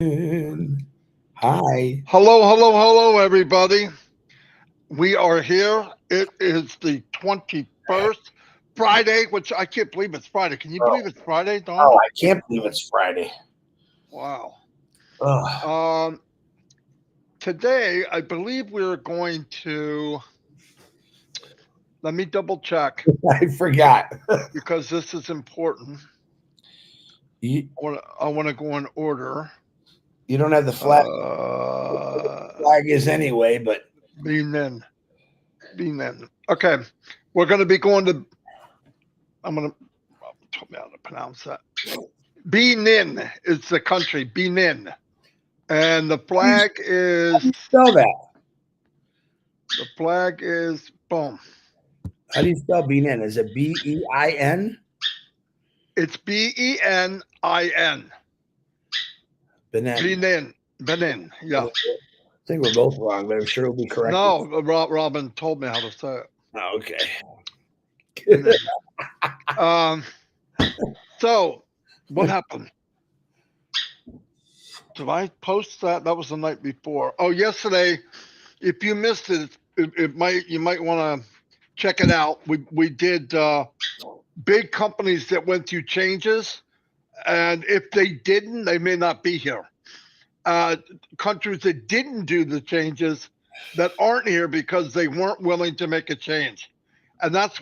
Hi. Hello, hello, hello, everybody. We are here. It is the 21st, Friday, which I can't believe it's Friday. Can you believe Oh, it's Friday, Don? I can't believe it's Friday. Wow. Ugh, Um, Today, I believe we're going to, let me double check I forgot. because this is important. You, I want to go in order. you don't have the flag. Uh, Flag is anyway, but Benin. Benin. Okay. We're going to be going to, I'm going to, tell me how to pronounce that. Benin is the country, Benin. And how do you, is spell that? the flag is boom. How do you spell Benin? Is it Bein? It's Benin. Benin. Benin. Benin. I Yeah. think we're both wrong, but I'm sure it'll be corrected. No, Robin told me how to say it. Oh, okay. Benin. Um. So what happened? Did I post that? That was the night before. Oh, yesterday. If you missed it, it might you might want to check it out. We did big companies that went through changes, and if they didn't, they may not be here. uh, Countries that didn't do the changes that aren't here because they weren't willing to make a change, and that's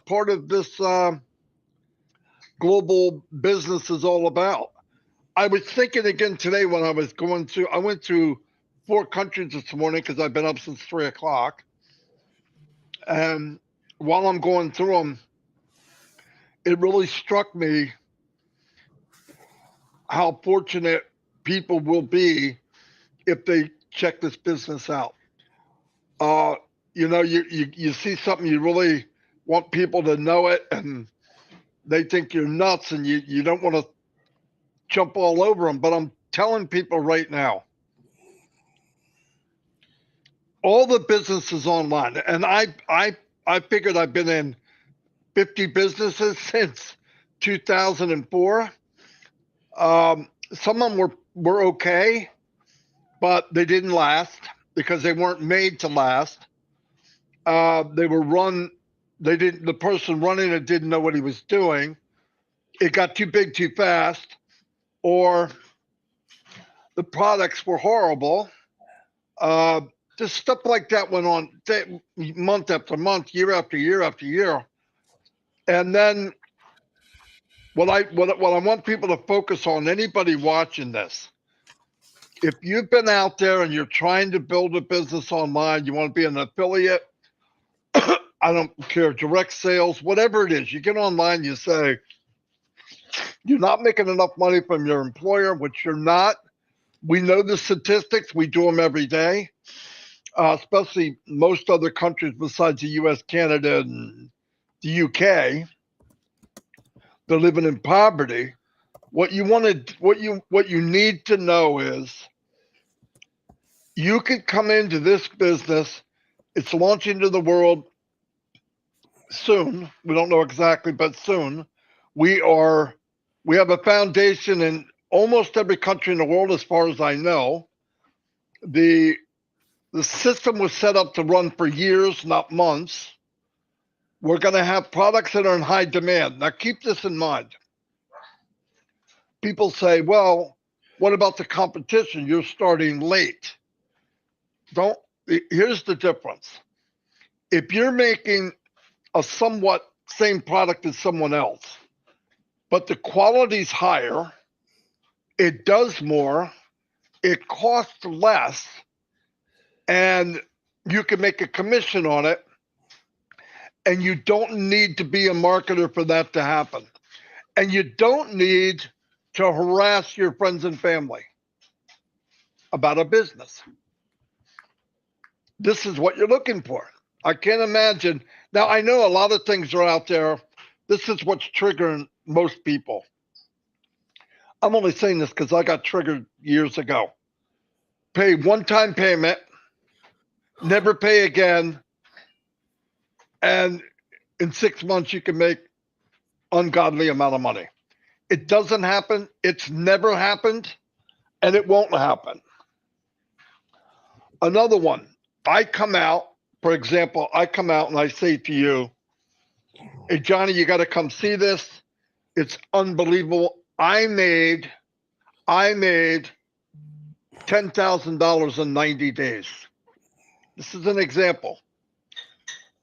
part of this global business is all about. I was thinking again today when I was going through. I went through 4 countries this morning because I've been up since 3 o'clock, and while I'm going through them, it really struck me how fortunate people will be if they check this business out. uh, you see something, you really want people to know it, and they think you're nuts, and you don't want to jump all over them. But I'm telling people right now, all the business is online, and I figured I've been in 50 businesses since 2004. Some of them were okay, but they didn't last because they weren't made to last. They were run. They didn't. The person running it didn't know what he was doing. It got too big too fast, or the products were horrible. Uh, just stuff like that went on month after month, year after year after year. And then what I want people to focus on, anybody watching this, if you've been out there and you're trying to build a business online, you want to be an affiliate, I don't care, direct sales, whatever it is, you get online, you say, you're not making enough money from your employer, which you're not. We know the statistics, we do them every day, especially most other countries besides the US, Canada, and the UK. They're living in poverty. What you need to know is you could come into this business. It's launching to the world soon. We don't know exactly, but soon. We are we have a foundation in almost every country in the world, as far as I know. The the system was set up to run for years, not months. We're going to have products that are in high demand. Now, keep this in mind. People say, well, what about the competition? You're starting late. Don't. Here's the difference. If you're making a somewhat same product as someone else, but the quality's higher, it does more, it costs less, and you can make a commission on it, and you don't need to be a marketer for that to happen. And you don't need to harass your friends and family about a business. This is what you're looking for. I can't imagine. Now, I know a lot of things are out there. This is what's triggering most people. I'm only saying this because I got triggered years ago. Pay one time payment, never pay again, and in 6 months you can make ungodly amount of money. It doesn't happen. It's never happened. and it won't happen. Another one, I come out, for example, I come out and I say to you, hey, Johnny, you got to come see this. It's unbelievable. I made $10,000 in 90 days. This is an example.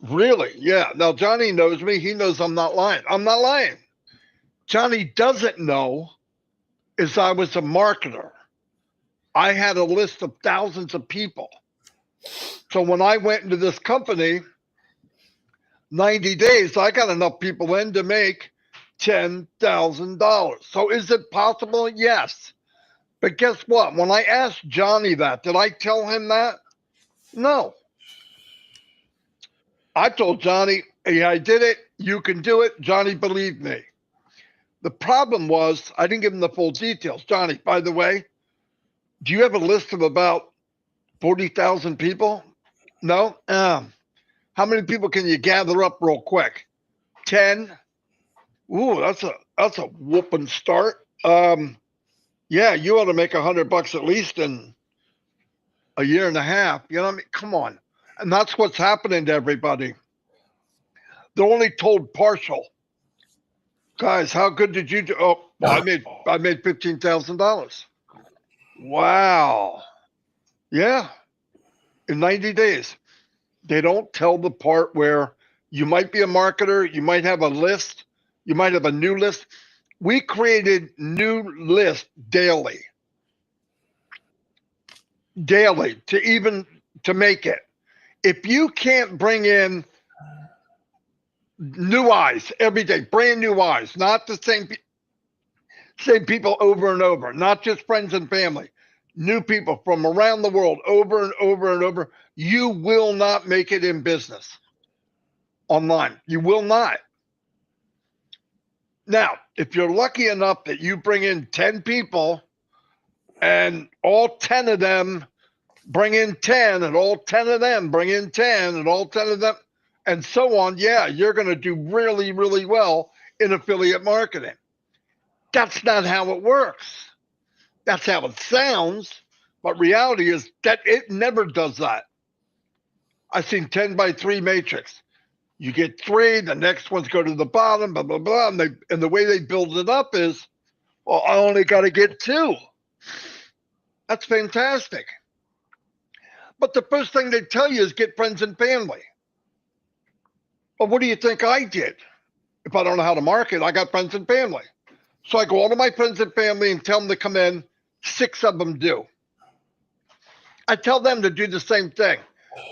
Really? Yeah. Now, Johnny knows me. He knows I'm not lying. I'm not lying. Johnny doesn't know is I was a marketer. I had a list of thousands of people. So when I went into this company, 90 days, I got enough people in to make $10,000. So is it possible? Yes. But guess what? When I asked Johnny that, did I tell him that? No. I told Johnny, hey, I did it. You can do it. Johnny believed me. The problem was I didn't give him the full details. Johnny, by the way, do you have a list of about 40,000 people? No? How many people can you gather up real quick? 10? Ooh, that's a whooping start. Yeah, you ought to make $100 at least in a year and a half. You know what I mean? Come on. And that's what's happening to everybody. They're only told partial. Guys, how good did you do? Oh, well, I made $15,000. Wow. Yeah. In 90 days. They don't tell the part where you might be a marketer, you might have a list, you might have a new list. We created new lists daily to make it. If you can't bring in new eyes every day, brand new eyes, not the same people over and over, not just friends and family, new people from around the world over and over and over, you will not make it in business online. You will not. Now, if you're lucky enough that you bring in 10 people and all 10 of them bring in 10 and all 10 of them bring in 10 and all 10 of them and so on, yeah, you're going to do really, really well in affiliate marketing. That's not how it works. That's how it sounds, but reality is that it never does that. I've seen 10 by 3 matrix. You get 3, the next ones go to the bottom, blah, blah, blah. And the way they build it up is, well, I only got to get 2. That's fantastic. But the first thing they tell you is get friends and family. Well, what do you think I did? If I don't know how to market, I got friends and family. So I go all to my friends and family and tell them to come in. 6 of them do. I tell them to do the same thing.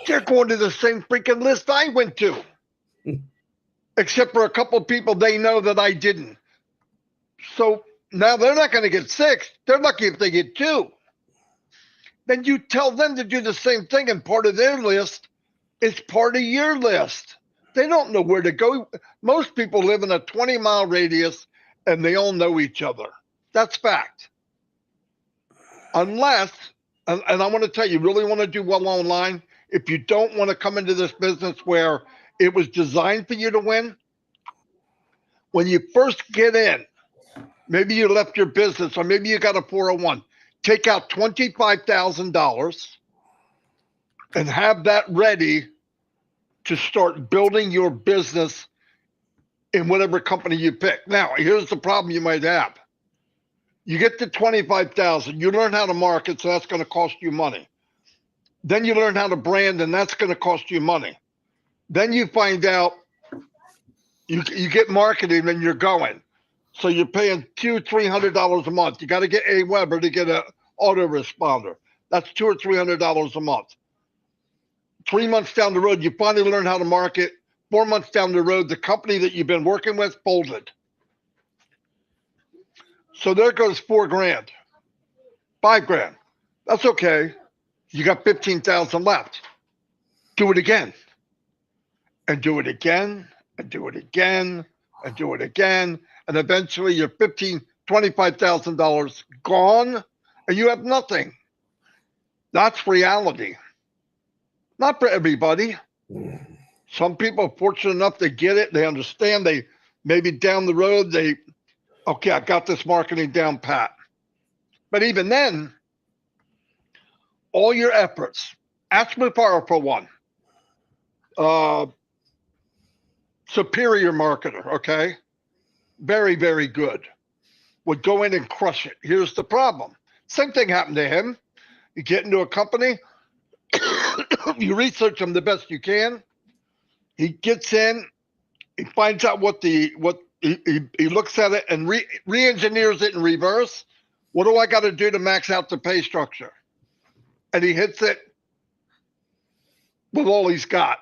They're going to the same freaking list I went to. Except for a couple of people they know that I didn't. So now they're not going to get 6. They're lucky if they get 2. Then you tell them to do the same thing, and part of their list is part of your list. They don't know where to go. Most people live in a 20-mile radius, and they all know each other. That's fact. Unless, and I want to tell you, really want to do well online, if you don't want to come into this business where it was designed for you to win, when you first get in, maybe you left your business or maybe you got a 401, take out $25,000 and have that ready to start building your business in whatever company you pick. Now, here's the problem you might have. You get to 25,000, you learn how to market, so that's going to cost you money. Then you learn how to brand, and that's going to cost you money. Then you find out you get marketing and you're going. So you're paying $200-300 a month. You got to get a Weber to get an autoresponder. That's $200 or $300 a month. 3 months down the road, you finally learn how to market. 4 months down the road, the company that you've been working with folded. So there goes $4,000, $5,000. That's okay. You got 15,000 left. Do it again. And do it again, and do it again, and do it again. And eventually you're $25,000 gone, and you have nothing. That's reality. Not for everybody. Some people are fortunate enough to get it. They understand. They maybe down the road, okay, I got this marketing down pat. But even then, all your efforts. Ask Mufareh for one. Superior marketer, okay? Very, very good. Would go in and crush it. Here's the problem. Same thing happened to him. You get into a company, you research him the best you can. He gets in, he finds out what he looks at it and re-engineers it in reverse. What do I got to do to max out the pay structure? And he hits it with all he's got.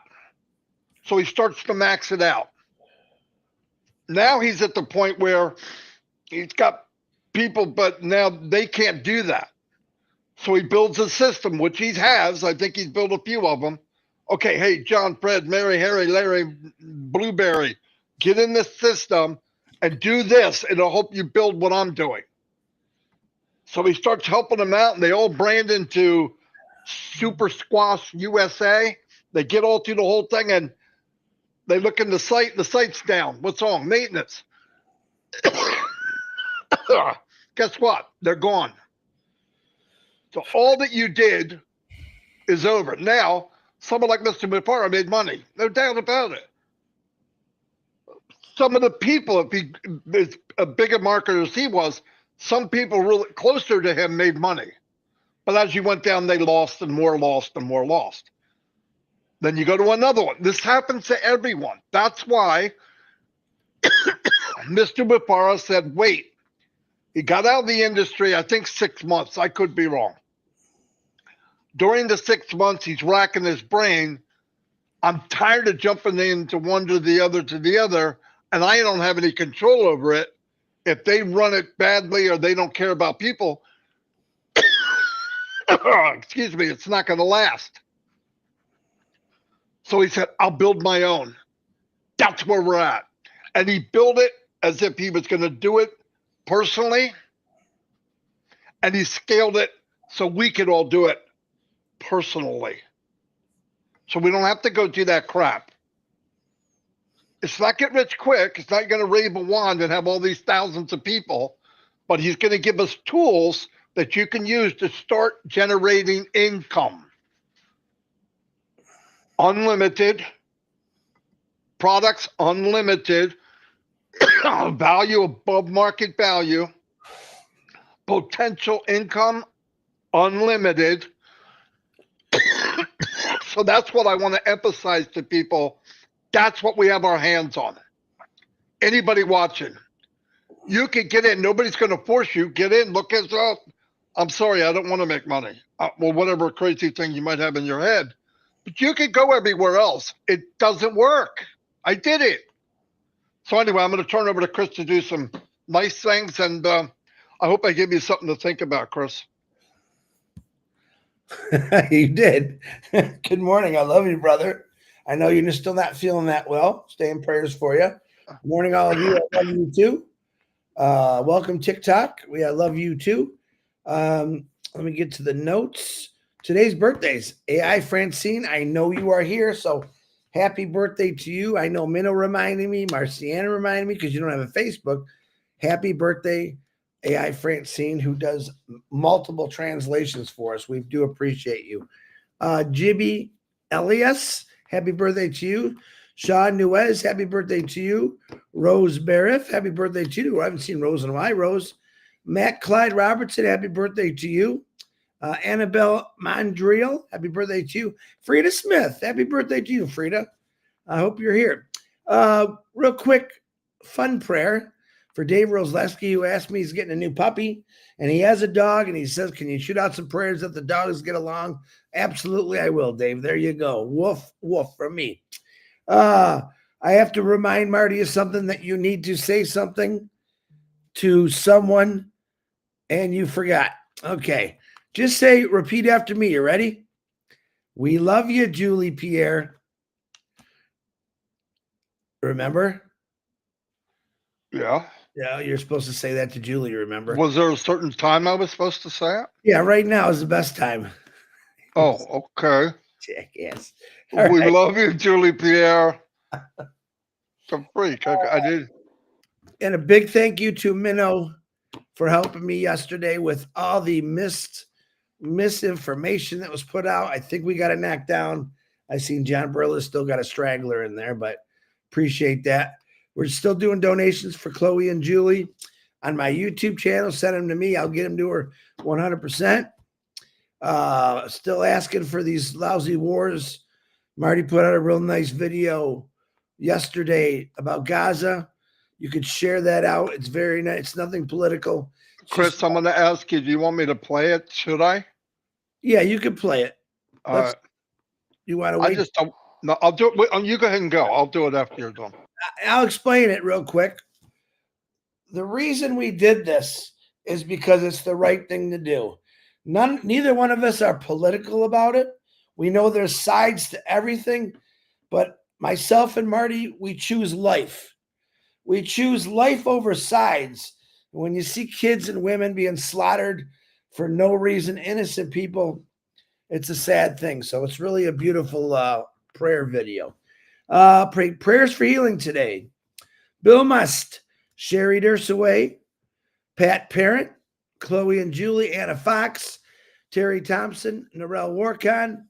So he starts to max it out. Now he's at the point where he's got people, but now they can't do that. So he builds a system, which he has. I think he's built a few of them. Okay, hey, John, Fred, Mary, Harry, Larry, Blueberry, get in this system and do this, and it'll help you build what I'm doing. So he starts helping them out, and they all brand into Super Squash USA. They get all through the whole thing, and they look in the site. The site's down. What's wrong? Maintenance. Guess what? They're gone. So all that you did is over. Now, someone like Mr. Mufareh made money. No doubt about it. Some of the people, if he is a bigger marketer as he was, some people really closer to him made money. But as you went down, they lost and more lost and more lost. Then you go to another one. This happens to everyone. That's why Mr. Mufareh said, wait. He got out of the industry, I think 6 months. I could be wrong. During the 6 months, he's racking his brain. I'm tired of jumping into one to the other, and I don't have any control over it. If they run it badly or they don't care about people, excuse me, it's not going to last. So he said, I'll build my own. That's where we're at. And he built it as if he was going to do it personally, and he scaled it so we could all do it personally. So we don't have to go do that crap. It's not get rich quick. It's not going to wave a wand and have all these thousands of people, but he's going to give us tools that you can use to start generating income. Unlimited products, unlimited value above market value, potential income, unlimited. So that's what I want to emphasize to people. That's what we have our hands on. Anybody watching, you can get in. Nobody's going to force you. Get in. Look as well. I'm sorry, I don't want to make money. Well, whatever crazy thing you might have in your head. But you can go everywhere else. It doesn't work. I did it. So anyway, I'm going to turn over to Chris to do some nice things. And I hope I gave you something to think about, Chris. You did. Good morning. I love you, brother. I know you're still not feeling that well. Stay in prayers for you. Good morning, all of you. I love you too. Welcome, TikTok. I love you too. Let me get to the notes. Today's birthdays. AI Francine, I know you are here, so happy birthday to you. I know Minnow reminded me, Marciana reminded me, because you don't have a Facebook. Happy birthday, AI Francine, who does multiple translations for us. We do appreciate you. Jibby Elias, happy birthday to you. Sean Nuez, happy birthday to you. Rose Bariff, happy birthday to you. I haven't seen Rose in a while. Rose. Matt Clyde Robertson, happy birthday to you. Annabelle Mondriel, happy birthday to you. Frida Smith, happy birthday to you, Frida. I hope you're here. Real quick, fun prayer for Dave Rosleski, who asked me, he's getting a new puppy, and he has a dog, and he says, can you shoot out some prayers that the dogs get along? Absolutely, I will, Dave. There you go. Woof, woof from me. I have to remind Marty of something, that you need to say something to someone, and you forgot. Okay. Just repeat after me. You ready? We love you, Julie Pierre. Remember? Yeah. Yeah, you're supposed to say that to Julie, remember? Was there a certain time I was supposed to say it? Yeah, right now is the best time. Oh, okay. Jackass. We love you, Julie Pierre. Some freak. I did. And a big thank you to Minnow for helping me yesterday with all the missed misinformation that was put out. I think we got it knocked down. I seen John Burles still got a straggler in there, but appreciate that. We're still doing donations for Chloe and Julie on my YouTube channel. Send them to me. I'll get them to her 100%. Still asking for these lousy wars. Marty put out a real nice video yesterday about Gaza. You could share that out. It's very nice. It's nothing political. Chris, I'm going to ask you, do you want me to play it? Should I? Yeah, you can play it. You want to wait? I just don't. No, I'll do it. You go ahead and go. I'll do it after you're done. I'll explain it real quick. The reason we did this is because it's the right thing to do. Neither one of us are political about it. We know there's sides to everything, but myself and Marty, we choose life. We choose life over sides. When you see kids and women being slaughtered for no reason, innocent people, it's a sad thing. So it's really a beautiful prayer video. Prayers for healing today. Bill Must, Sherry Dursaway, Pat Parent, Chloe and Julie, Anna Fox, Terry Thompson, Narelle Warcon,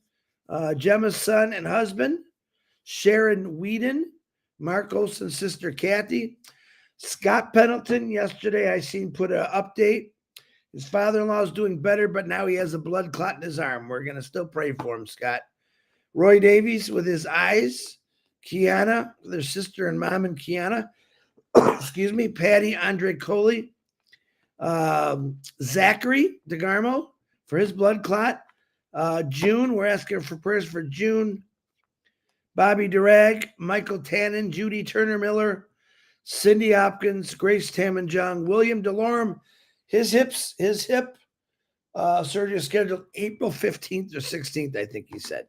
Gemma's son and husband, Sharon Whedon, Marcos and sister Kathy, Scott Pendleton. Yesterday I seen put an update. His father-in-law is doing better, but now he has a blood clot in his arm. We're going to still pray for him, Scott. Roy Davies with his eyes. Kiana, their sister and mom and Kiana. Excuse me. Patty Andre Coley. Zachary DeGarmo for his blood clot. June, we're asking for prayers for June. Bobby Durag, Michael Tannen, Judy Turner Miller, Cindy Hopkins, Grace Tamanjong, William DeLorme. His hip surgery is scheduled April 15th or 16th, I think he said.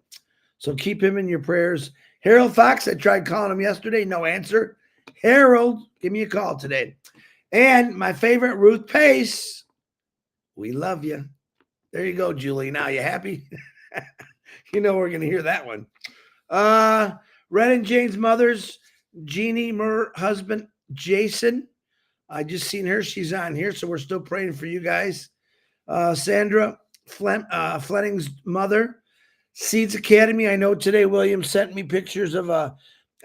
So keep him in your prayers. Harold Fox, I tried calling him yesterday, no answer. Harold, give me a call today. And my favorite, Ruth Pace. We love you. There you go, Julie. Now you happy? You know we're going to hear that one. Red and Jane's mothers, Jeannie, her husband, Jason. I just seen her. She's on here, so we're still praying for you guys. Sandra Flenning's mother, Seeds Academy. I know today William sent me pictures of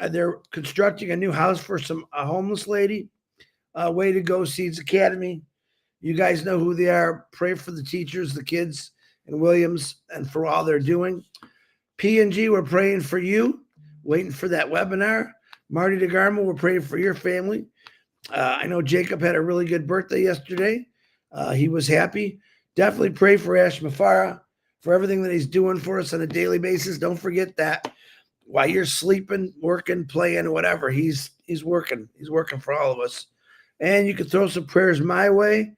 they're constructing a new house for a homeless lady. Way to go, Seeds Academy. You guys know who they are. Pray for the teachers, the kids, and Williams, and for all they're doing. P&G, we're praying for you. Waiting for that webinar. Marty DeGarmo, we're praying for your family. I know Jacob had a really good birthday yesterday. He was happy. Definitely pray for Ash Mufareh for everything that he's doing for us on a daily basis. Don't forget that while you're sleeping, working, playing, whatever, he's working. He's working for all of us. And you can throw some prayers my way.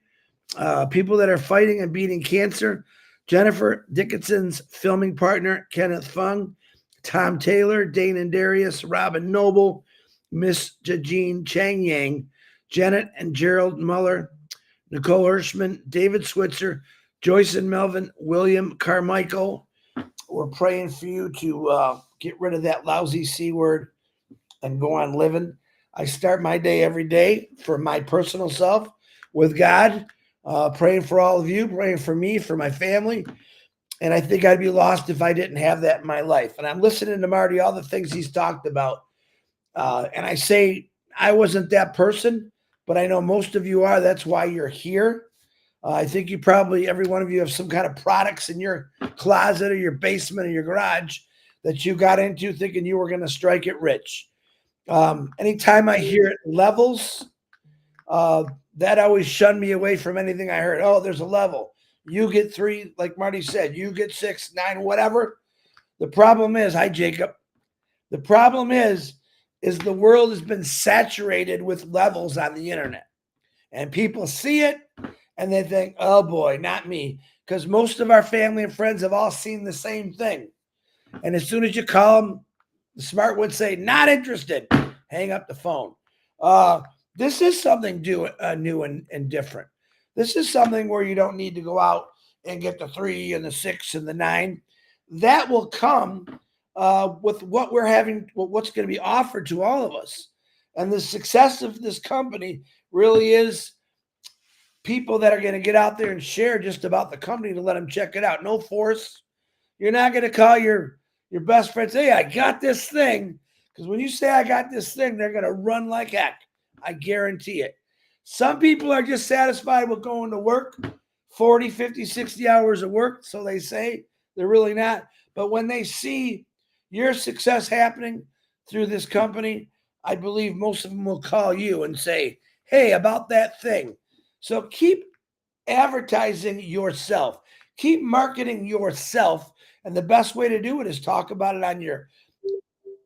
People that are fighting and beating cancer. Jennifer Dickinson's filming partner, Kenneth Fung, Tom Taylor, Dane and Darius, Robin Noble, Miss Jajeen Chang Yang, Janet and Gerald Muller, Nicole Hirschman, David Switzer, Joyce and Melvin, William Carmichael. We're praying for you to get rid of that lousy C word and go on living. I start my day every day for my personal self with God, praying for all of you, praying for me, for my family. And I think I'd be lost if I didn't have that in my life. And I'm listening to Marty, all the things he's talked about. And I say, I wasn't that person, but I know most of you are. That's why you're here. I think you probably, every one of you have some kind of products in your closet or your basement or your garage that you got into thinking you were going to strike it rich. Anytime I hear it levels, that always shunned me away from anything I heard. Oh, there's a level. You get 3, like Marty said, you get 6, 9, whatever. The problem is, hi, Jacob. The problem is the world has been saturated with levels on the internet. And people see it and they think, oh boy, not me. Because most of our family and friends have all seen the same thing. And as soon as you call them, the smart would say, not interested. Hang up the phone. This is something new and different. This is something where you don't need to go out and get the 3 and the 6 and the 9. That will come with what we're having, what's going to be offered to all of us. And the success of this company really is people that are going to get out there and share just about the company to let them check it out. No force. You're not going to call your best friend, say, hey, I got this thing. Because when you say I got this thing, they're going to run like heck. I guarantee it. Some people are just satisfied with going to work, 40, 50, 60 hours of work. So they say they're really not. But when they see your success happening through this company, I believe most of them will call you and say, hey, about that thing. So keep advertising yourself, keep marketing yourself. And the best way to do it is talk about it on your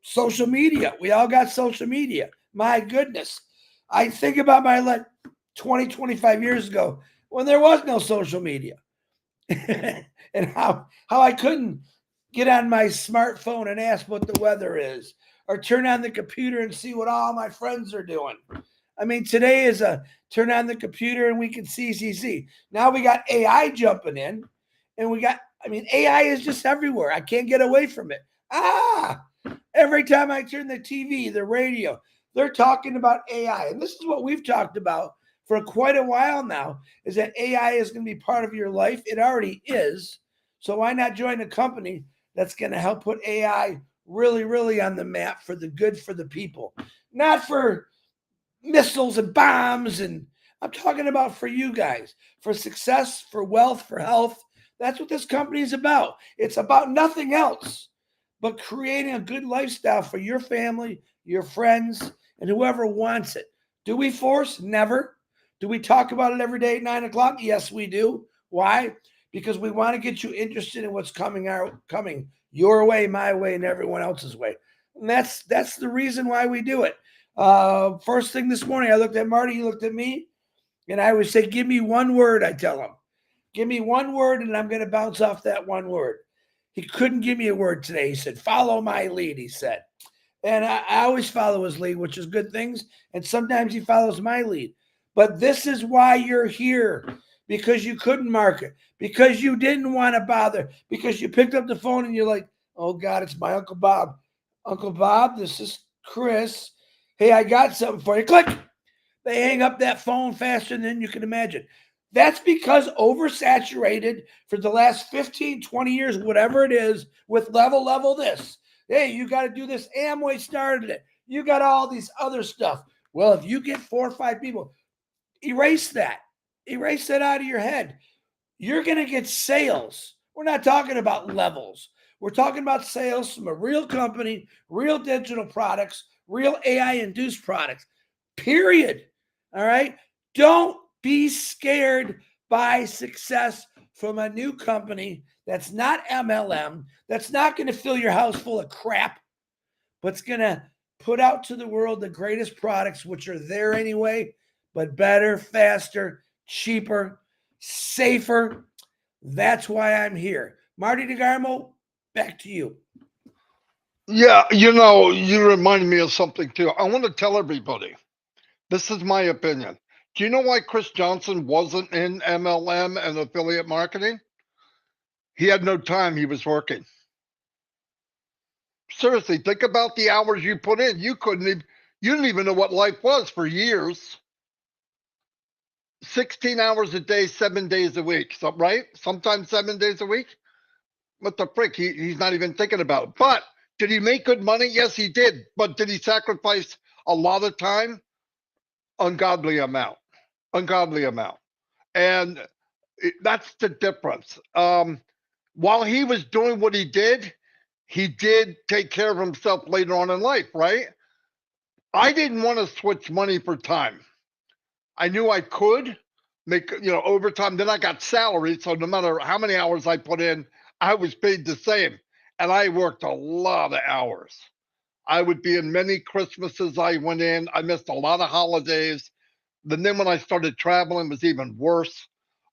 social media. We all got social media. My goodness. I think about my 20, 25 years ago when there was no social media and how I couldn't get on my smartphone and ask what the weather is or turn on the computer and see what all my friends are doing. I mean, today is a turn on the computer and we can see. Now we got AI jumping in and AI is just everywhere. I can't get away from it. Every time I turn the TV, the radio, they're talking about AI. And this is what we've talked about for quite a while now, is that AI is going to be part of your life. It already is. So why not join a company that's going to help put AI really, really on the map for the good for the people, not for missiles and bombs. And I'm talking about for you guys, for success, for wealth, for health. That's what this company is about. It's about nothing else but creating a good lifestyle for your family, your friends, and whoever wants it. Do we force? Never. Do we talk about it every day at 9 o'clock? Yes, we do. Why? Because we want to get you interested in what's coming your way, my way, and everyone else's way. And that's the reason why we do it. First thing this morning, I looked at Marty, he looked at me, and I would say, give me one word, I tell him. Give me one word, and I'm going to bounce off that one word. He couldn't give me a word today. He said, follow my lead, he said. And I always follow his lead, which is good things. And sometimes he follows my lead. But this is why you're here, because you couldn't market, because you didn't want to bother, because you picked up the phone and you're like, oh, God, it's my Uncle Bob. Uncle Bob, this is Chris. Hey, I got something for you. Click. They hang up that phone faster than you can imagine. That's because oversaturated for the last 15, 20 years, whatever it is, with level this. Hey, you got to do this. Amway started it. You got all these other stuff. Well, if you get 4 or 5 people, erase that. Erase that out of your head. You're going to get sales. We're not talking about levels. We're talking about sales from a real company, real digital products, real AI-induced products, period. All right? Don't be scared by success from a new company that's not MLM, that's not going to fill your house full of crap, but it's going to put out to the world the greatest products, which are there anyway, but better, faster, cheaper, safer. That's why I'm here. Marty DeGarmo, back to you. Yeah, you reminded me of something too. I want to tell everybody, this is my opinion. Do you know why Chris Johnson wasn't in MLM and affiliate marketing? He had no time. He was working. Seriously, think about the hours you put in. You didn't even know what life was for years. 16 hours a day, 7 days a week, right? Sometimes 7 days a week. What the frick? He's not even thinking about it. But did he make good money? Yes, he did. But did he sacrifice a lot of time? Ungodly amount. Ungodly amount. And that's the difference. While he was doing what he did take care of himself later on in life, right? I didn't want to switch money for time. I knew I could make, overtime. Then I got salary. So no matter how many hours I put in, I was paid the same. And I worked a lot of hours. I would be in many Christmases I went in. I missed a lot of holidays. Then when I started traveling, it was even worse.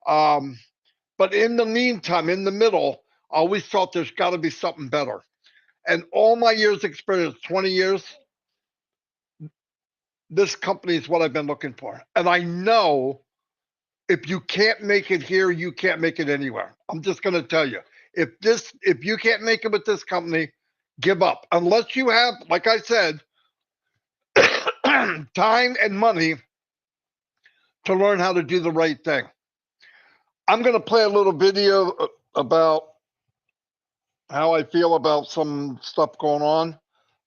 But in the meantime, in the middle, I always thought there's got to be something better. And all my years experience, 20 years, this company is what I've been looking for. And I know if you can't make it here, you can't make it anywhere. I'm just going to tell you, if you can't make it with this company, give up. Unless you have, like I said, time and money to learn how to do the right thing. I'm going to play a little video about how I feel about some stuff going on.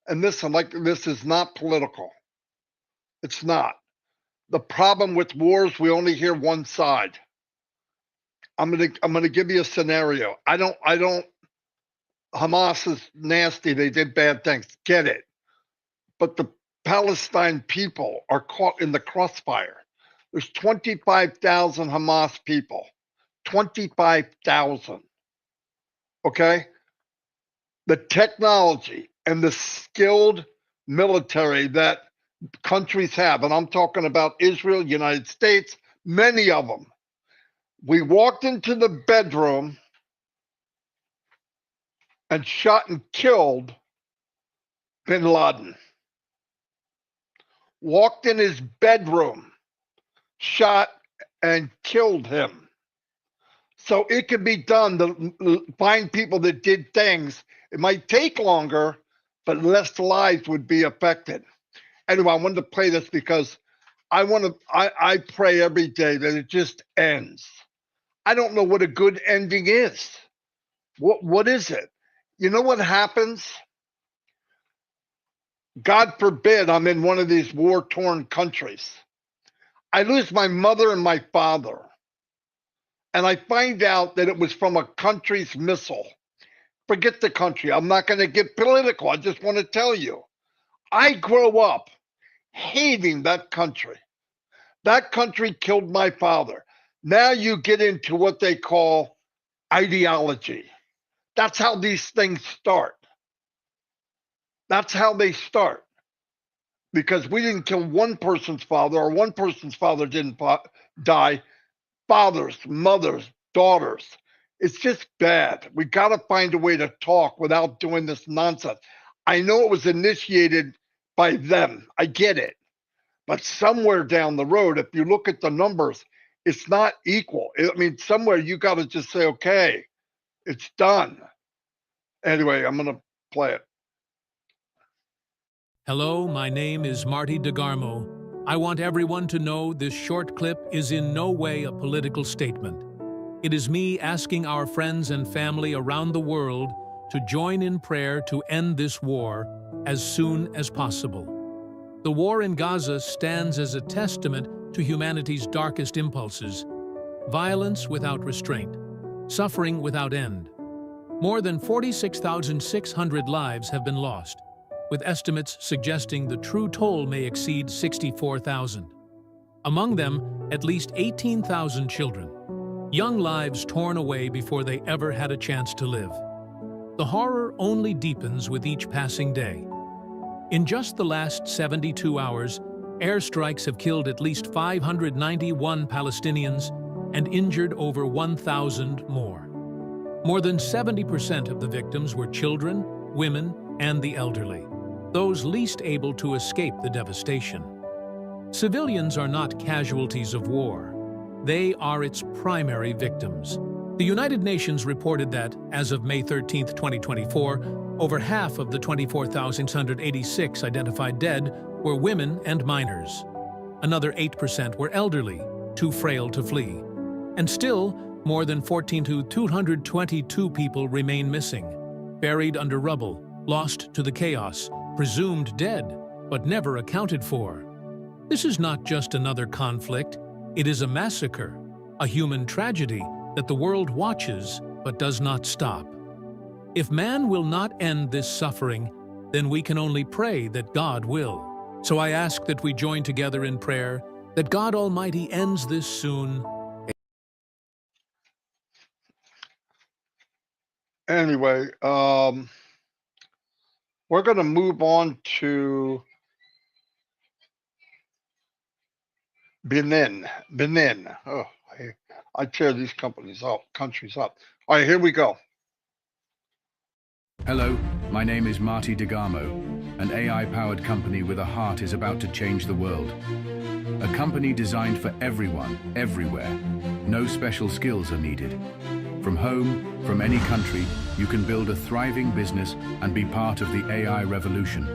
And listen, like, this is not political. It's not. The problem with wars, we only hear one side. I'm gonna give you a scenario. Hamas is nasty. They did bad things. Get it. But the Palestine people are caught in the crossfire. There's 25,000 Hamas people. 25,000. Okay? The technology and the skilled military that countries have, and I'm talking about Israel, United States, many of them. We walked into the bedroom and shot and killed bin Laden. Walked in his bedroom, shot and killed him. So it could be done to find people that did things. It might take longer, but less lives would be affected. Anyway, I wanted to play this because I pray every day that it just ends. I don't know what a good ending is. What is it? You know what happens? God forbid I'm in one of these war-torn countries. I lose my mother and my father. And I find out that it was from a country's missile. Forget the country. I'm not going to get political. I just want to tell you. I grow up hating that country. That country killed my father. Now you get into what they call ideology. That's how these things start. That's how they start. Because we didn't kill one person's father, or one person's father didn't die. Fathers, mothers, daughters. It's just bad. We got to find a way to talk without doing this nonsense. I know it was initiated by them. I get it. But somewhere down the road, if you look at the numbers, it's not equal. I mean, somewhere you got to just say, okay, it's done. Anyway, I'm going to play it. Hello, my name is Marty DeGarmo. I want everyone to know this short clip is in no way a political statement. It is me asking our friends and family around the world to join in prayer to end this war as soon as possible. The war in Gaza stands as a testament to humanity's darkest impulses: violence without restraint, suffering without end. More than 46,600 lives have been lost, with estimates suggesting the true toll may exceed 64,000. Among them, at least 18,000 children. Young lives torn away before they ever had a chance to live. The horror only deepens with each passing day. In just the last 72 hours, airstrikes have killed at least 591 Palestinians and injured over 1,000 more. More than 70% of the victims were children, women, and the elderly, those least able to escape the devastation. Civilians are not casualties of war. They are its primary victims. The United Nations reported that, as of May 13, 2024, over half of the 24,686 identified dead were women and minors. Another 8% were elderly, too frail to flee. And still, more than 14,222 people remain missing, buried under rubble, lost to the chaos, presumed dead, but never accounted for. This is not just another conflict, it is a massacre, a human tragedy that the world watches but does not stop. If man will not end this suffering, then we can only pray that God will. So I ask that we join together in prayer, that God Almighty ends this soon. Anyway, we're going to move on to Benin. Oh, I tear these countries up. All right, here we go. Hello, my name is Marty DeGarmo. An AI-powered company with a heart is about to change the world. A company designed for everyone, everywhere. No special skills are needed. From home, from any country, you can build a thriving business and be part of the AI revolution.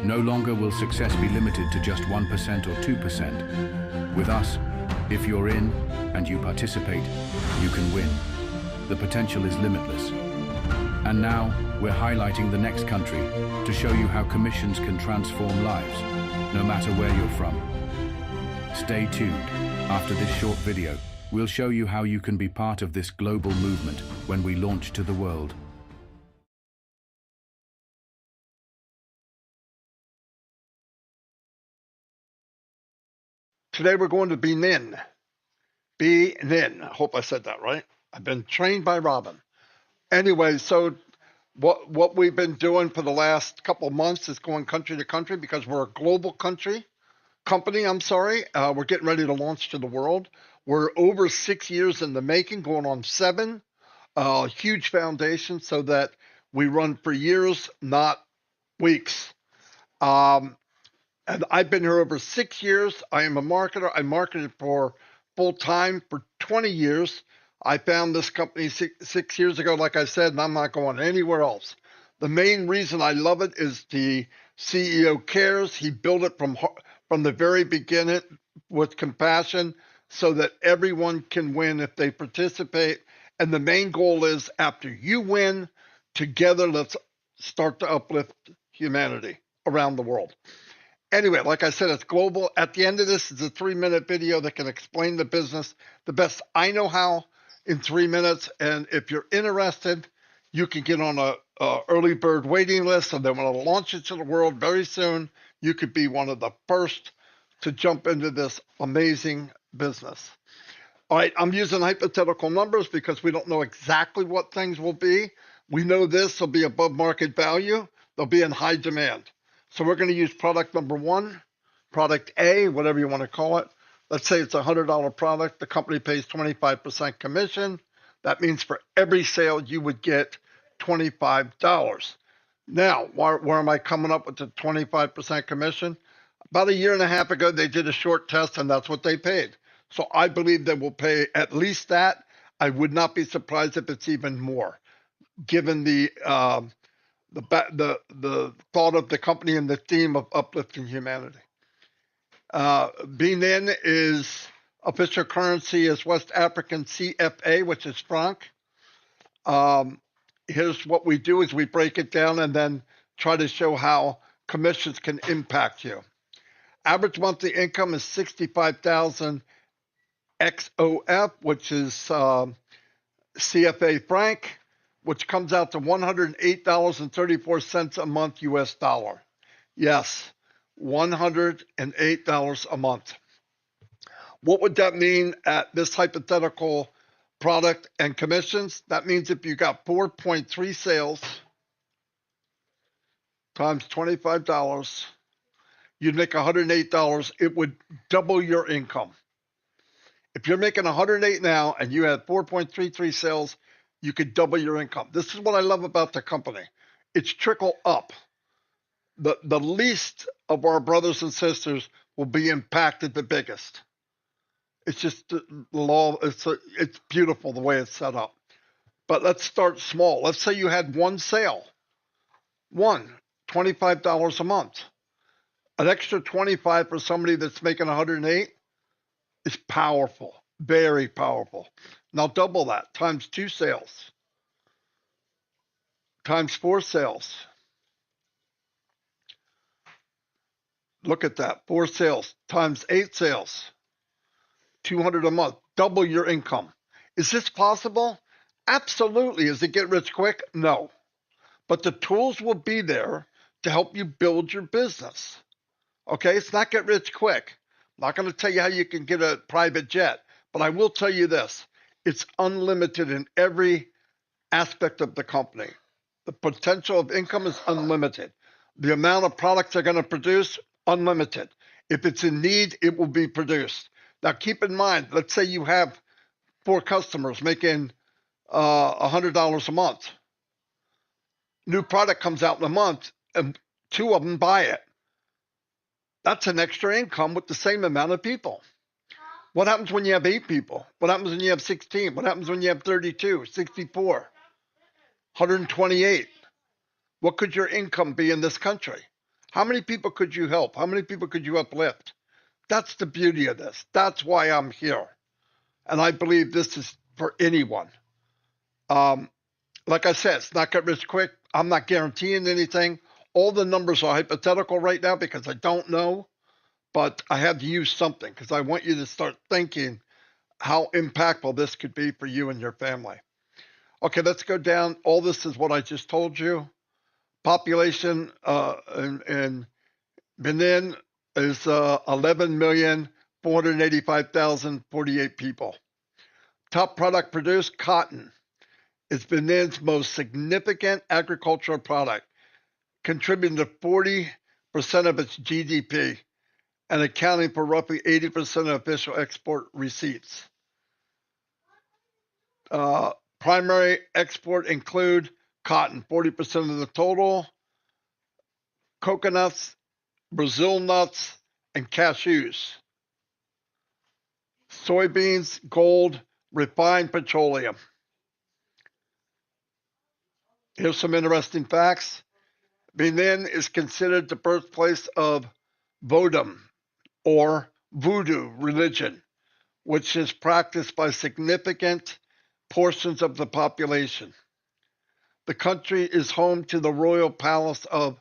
No longer will success be limited to just 1% or 2%. With us, If you're in and you participate, you can win. The potential is limitless. And now, we're highlighting the next country to show you how commissions can transform lives, no matter where you're from. Stay tuned. After this short video, we'll show you how you can be part of this global movement when we launch to the world. Today we're going to Benin. Benin. I hope I said that right. I've been trained by Robin. Anyway, so what we've been doing for the last couple of months is going country to country because we're a global company. We're getting ready to launch to the world. We're over 6 years in the making, going on 7. Huge foundation so that we run for years, not weeks. And I've been here over 6 years. I am a marketer. I marketed for full time for 20 years. I found this company six years ago, like I said, and I'm not going anywhere else. The main reason I love it is the CEO cares. He built it from the very beginning with compassion so that everyone can win if they participate. And the main goal is after you win, together, let's start to uplift humanity around the world. Anyway, like I said, it's global. At the end of this is a 3-minute video that can explain the business the best I know how in 3 minutes. And if you're interested, you can get on a early bird waiting list. And then when I launch it to the world very soon, you could be one of the first to jump into this amazing business. All right, I'm using hypothetical numbers because we don't know exactly what things will be. We know this will be above market value. They'll be in high demand. So we're going to use product number 1, product A, whatever you want to call it. Let's say it's a $100 product. The company pays 25% commission. That means for every sale, you would get $25. Now, where am I coming up with the 25% commission? About 1.5 years ago, they did a short test, and that's what they paid. So I believe they will pay at least that. I would not be surprised if it's even more, given the thought of the company and the theme of uplifting humanity. Benin is official currency is West African CFA, which is franc. Here's what we do is we break it down and then try to show how commissions can impact you. Average monthly income is 65,000 XOF, which is CFA franc, which comes out to $108.34 a month US dollar. Yes, $108 a month. What would that mean at this hypothetical product and commissions? That means if you got 4.3 sales times $25, you'd make $108. It would double your income. If you're making 108 now and you had 4.33 sales, you could double your income. This is what I love about the company. It's trickle up. The least of our brothers and sisters will be impacted the biggest. It's just the law. It's beautiful the way it's set up. But let's start small. Let's say you had one sale. $25 a month. An extra 25 for somebody that's making 108 is powerful, very powerful. Now double that times 2 sales, times 4 sales. Look at that, 4 sales times 8 sales, 200 a month, double your income. Is this possible? Absolutely. Does it get rich quick? No. But the tools will be there to help you build your business. Okay, it's not get rich quick. I'm not going to tell you how you can get a private jet, but I will tell you this. It's unlimited in every aspect of the company. The potential of income is unlimited. The amount of products they're going to produce, unlimited. If it's in need, it will be produced. Now, keep in mind, let's say you have 4 customers making $100 a month. New product comes out in a month, and 2 of them buy it. That's an extra income with the same amount of people. What happens when you have 8 people? What happens when you have 16? What happens when you have 32, 64, 128? What could your income be in this country? How many people could you help? How many people could you uplift? That's the beauty of this. That's why I'm here. And I believe this is for anyone. Um, like I said, it's not get rich quick. I'm not guaranteeing anything. All the numbers are hypothetical right now because I don't know, but I have to use something because I want you to start thinking how impactful this could be for you and your family. Okay, let's go down. All this is what I just told you. Population in Benin is 11,485,048 people. Top product produced, cotton. It's Benin's most significant agricultural product, contributing to 40% of its GDP and accounting for roughly 80% of official export receipts. Primary export include cotton, 40% of the total, coconuts, Brazil nuts, and cashews. Soybeans, gold, refined petroleum. Here's some interesting facts. Benin is considered the birthplace of Vodum, or voodoo religion, which is practiced by significant portions of the population. The country is home to the royal palace of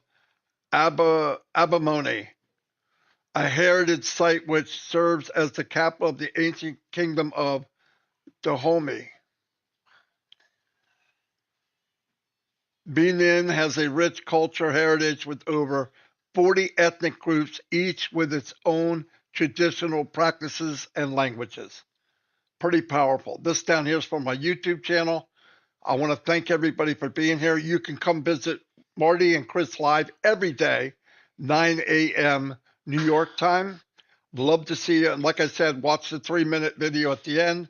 Abamone, a heritage site which serves as the capital of the ancient kingdom of Dahomey. Benin has a rich cultural heritage with over 40 ethnic groups, each with its own traditional practices and languages. Pretty powerful. This down here is from my YouTube channel. I want to thank everybody for being here. You can come visit Marty and Chris live every day, 9 a.m. New York time. Love to see you. And like I said, watch the 3-minute video at the end.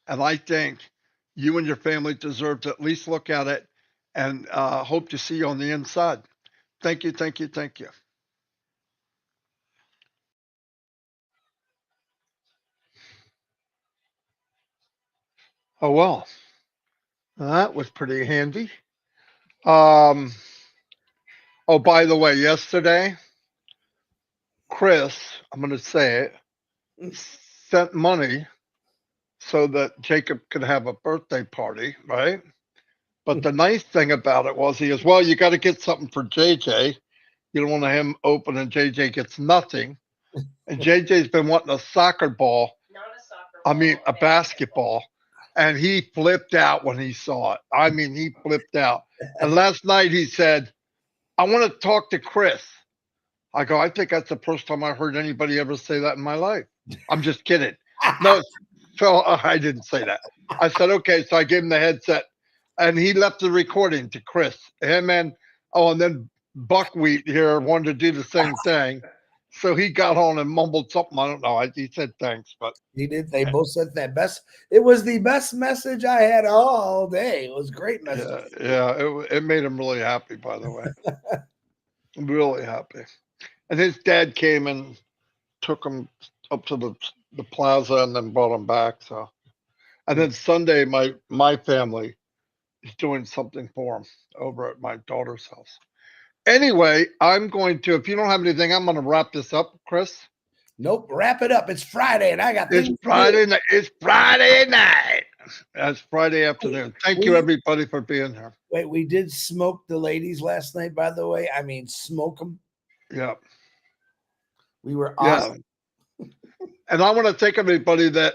And I think you and your family deserve to at least look at it, and hope to see you on the inside. Thank you, thank you, thank you. Oh, well, that was pretty handy. Oh, by the way, yesterday, Chris, I'm going to say it, sent money so that Jacob could have a birthday party, right? But the nice thing about it was he goes, well, you got to get something for JJ. You don't want him open and JJ gets nothing. And JJ's been wanting a soccer ball. Not a soccer ball. I mean, a basketball. And he flipped out when he saw it. I mean, he flipped out. And last night he said, I want to talk to Chris. I go, I think that's the first time I heard anybody ever say that in my life. I'm just kidding. No, Phil, I didn't say that. I said, okay. So I gave him the headset and he left the recording to Chris. Him and then Buckwheat here wanted to do the same thing. So he got on and mumbled something. I don't know. He said thanks, but he did. They both said that best. It was the best message I had all day. It was a great message. Yeah, it made him really happy, by the way. Really happy. And his dad came and took him up to the plaza and then brought him back. So, and then Sunday, my family is doing something for him over at my daughter's house. Anyway, I'm going to, if you don't have anything, I'm going to wrap this up, Chris. Nope, wrap it up. It's Friday, and I got It's Friday night. It's Friday night. That's Friday afternoon. Thank you, everybody, for being here. Wait, we did smoke the ladies last night, by the way. I mean, smoke them. Yeah. We were awesome. Yeah. And I want to thank everybody that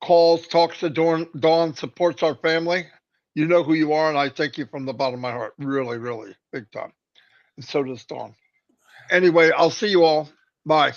calls, talks to Dawn, supports our family. You know who you are, and I thank you from the bottom of my heart. Really, really, big time. And so does Dawn. Anyway, I'll see you all. Bye.